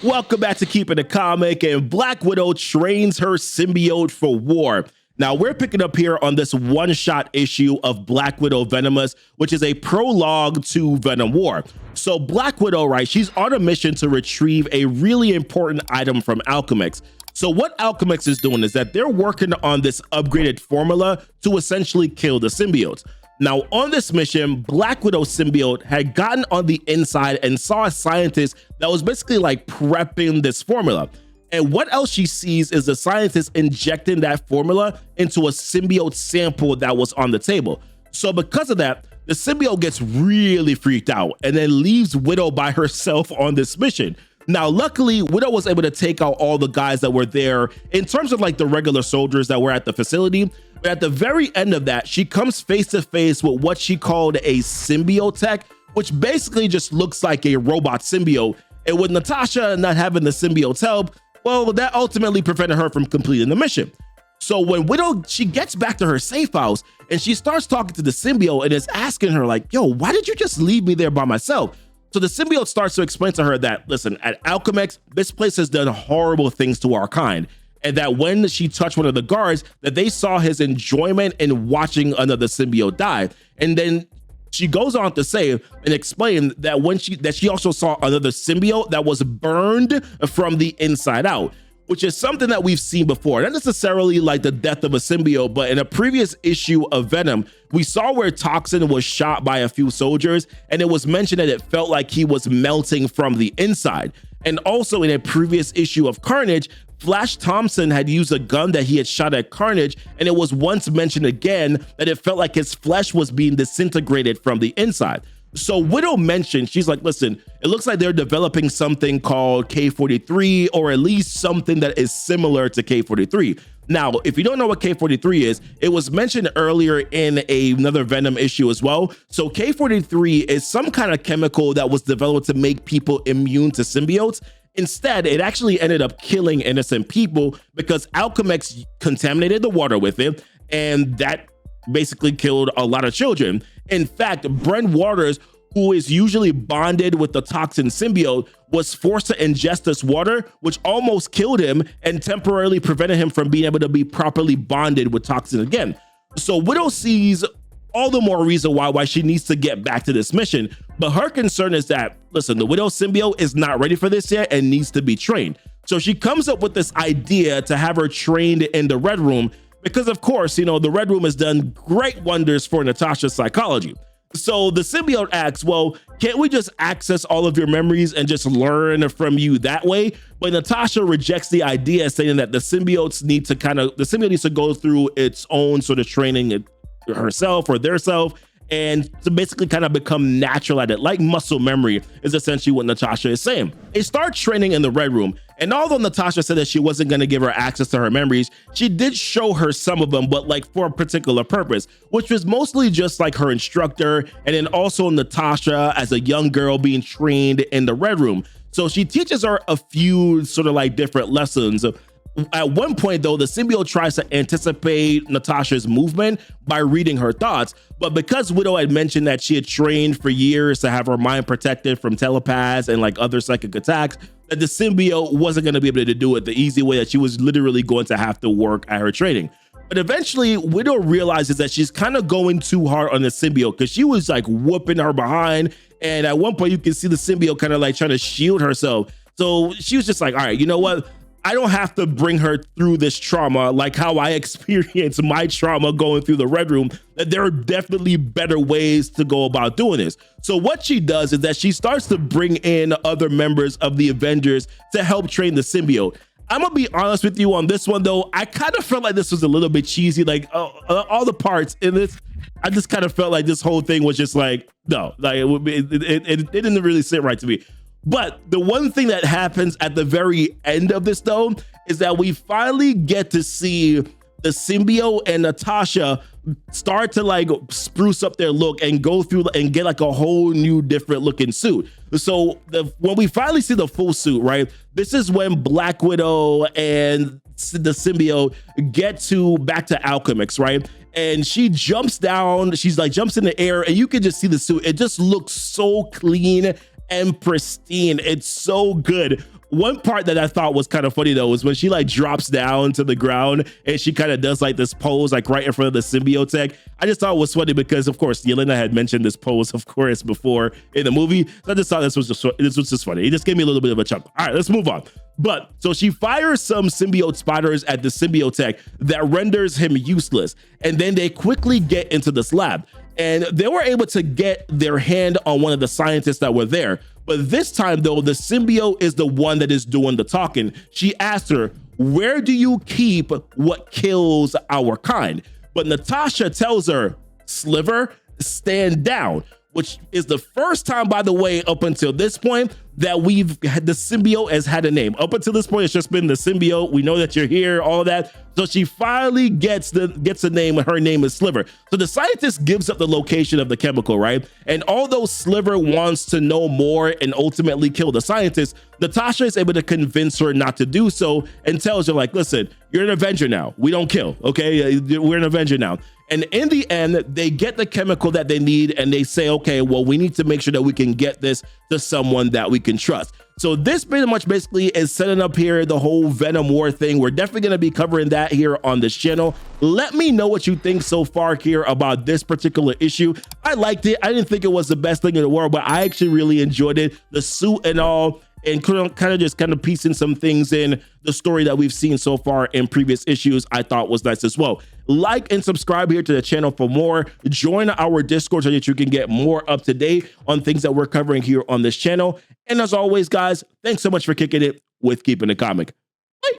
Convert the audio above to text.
Welcome back to Keepin the Comic, and Black Widow trains her symbiote for war. Now, we're picking up here on this one-shot issue of Black Widow Venomous, which is a prologue to Venom War. So Black Widow, right, she's on a mission to retrieve a really important item from Alchemix. So what Alchemix is doing is that they're working on this upgraded formula to essentially kill the symbiotes. Now, on this mission, Black Widow symbiote had gotten on the inside and saw a scientist that was basically like prepping this formula. And what else she sees is the scientist injecting that formula into a symbiote sample that was on the table. So because of that, the symbiote gets really freaked out and then leaves Widow by herself on this mission. Now, luckily, Widow was able to take out all the guys that were there in terms of like the regular soldiers that were at the facility. But at the very end of that, she comes face to face with what she called a symbiote tech, which basically just looks like a robot symbiote. And with Natasha not having the symbiote's help, well, that ultimately prevented her from completing the mission. So when Widow, she gets back to her safe house and she starts talking to the symbiote and is asking her like, yo, why did you just leave me there by myself? So the symbiote starts to explain to her that, listen, at Alchemix, this place has done horrible things to our kind. And that when she touched one of the guards, that they saw his enjoyment in watching another symbiote die. And then she goes on to say and explain that when she also saw another symbiote that was burned from the inside out, which is something that we've seen before. Not necessarily like the death of a symbiote, but in a previous issue of Venom, we saw where Toxin was shot by a few soldiers, and it was mentioned that it felt like he was melting from the inside. And also in a previous issue of Carnage, Flash Thompson had used a gun that he had shot at Carnage, and it was once mentioned again that it felt like his flesh was being disintegrated from the inside. So Widow mentioned, she's like, listen, it looks like they're developing something called K-43, or at least something that is similar to K-43. Now, if you don't know what K-43 is, it was mentioned earlier in another Venom issue as well. So K-43 is some kind of chemical that was developed to make people immune to symbiotes. Instead, it actually ended up killing innocent people because Alchemix contaminated the water with it, and that basically killed a lot of children. In fact, Brent Waters, who is usually bonded with the toxin symbiote, was forced to ingest this water, which almost killed him and temporarily prevented him from being able to be properly bonded with toxin again. So Widow sees all the more reason why she needs to get back to this mission. But her concern is that, listen, the Widow symbiote is not ready for this yet and needs to be trained. So she comes up with this idea to have her trained in the Red Room because, of course, you know, the Red Room has done great wonders for Natasha's psychology. So the symbiote asks, well, can't we just access all of your memories and just learn from you that way? But Natasha rejects the idea, saying that the symbiote needs to go through its own sort of training herself or their self, and to basically kind of become natural at it, like muscle memory is essentially what Natasha is saying. They start training in the Red Room, and although Natasha said that she wasn't going to give her access to her memories, she did show her some of them, but like for a particular purpose, which was mostly just like her instructor, and then also Natasha as a young girl being trained in the Red Room. So she teaches her a few sort of like different lessons. At one point, though, the symbiote tries to anticipate Natasha's movement by reading her thoughts. But because Widow had mentioned that she had trained for years to have her mind protected from telepaths and like other psychic attacks, that the symbiote wasn't going to be able to do it the easy way, that she was literally going to have to work at her training. But eventually, Widow realizes that she's kind of going too hard on the symbiote because she was like whooping her behind. And at one point, you can see the symbiote kind of like trying to shield herself. So she was just like, all right, you know what? I don't have to bring her through this trauma like how I experienced my trauma going through the Red Room, that there are definitely better ways to go about doing this. So what she does is that she starts to bring in other members of the Avengers to help train the symbiote. I'm gonna be honest with you on this one though, I kind of felt like this was a little bit cheesy, like all the parts in this, I just kind of felt like this whole thing was just like, no, like it didn't really sit right to me. But the one thing that happens at the very end of this, though, is that we finally get to see the symbiote and Natasha start to like spruce up their look and go through and get like a whole new different looking suit. So when we finally see the full suit, right, this is when Black Widow and the symbiote get back to Alchemix, right? And she jumps down, she's like jumps in the air, and you can just see the suit. It just looks so clean and pristine. It's so good. One part that I thought was kind of funny though was when she like drops down to the ground and she kind of does like this pose like right in front of the symbiote tech. I just thought it was funny because of course Yelena had mentioned this pose of course before in the movie. So I just thought this was just funny. It just gave me a little bit of a chuckle. All right, let's move on. But so she fires some symbiote spiders at the symbiote tech that renders him useless. And then they quickly get into this lab and they were able to get their hand on one of the scientists that were there. But this time though, the symbiote is the one that is doing the talking. She asked her, "Where do you keep what kills our kind?" But Natasha tells her, "Sliver, stand down," which is the first time, by the way, up until this point that we've had the symbiote has had a name. Up until this point, it's just been the symbiote. We know that you're here, all that. So she finally gets a name, and her name is Sliver. So the scientist gives up the location of the chemical, right? And although Sliver wants to know more and ultimately kill the scientist, Natasha is able to convince her not to do so and tells her like, "Listen, you're an Avenger now. We don't kill, okay? We're an Avenger now." And in the end, they get the chemical that they need and they say, okay, well, we need to make sure that we can get this to someone that we can trust. So this pretty much basically is setting up here the whole Venom War thing. We're definitely going to be covering that here on this channel. Let me know what you think so far here about this particular issue. I liked it. I didn't think it was the best thing in the world, but I actually really enjoyed it. The suit and all, and kind of piecing some things in the story that we've seen so far in previous issues, I thought was nice as well. Like and subscribe here to the channel for more. Join our Discord so that you can get more up to date on things that we're covering here on this channel. And as always, guys, thanks so much for kicking it with Keepin the Comic.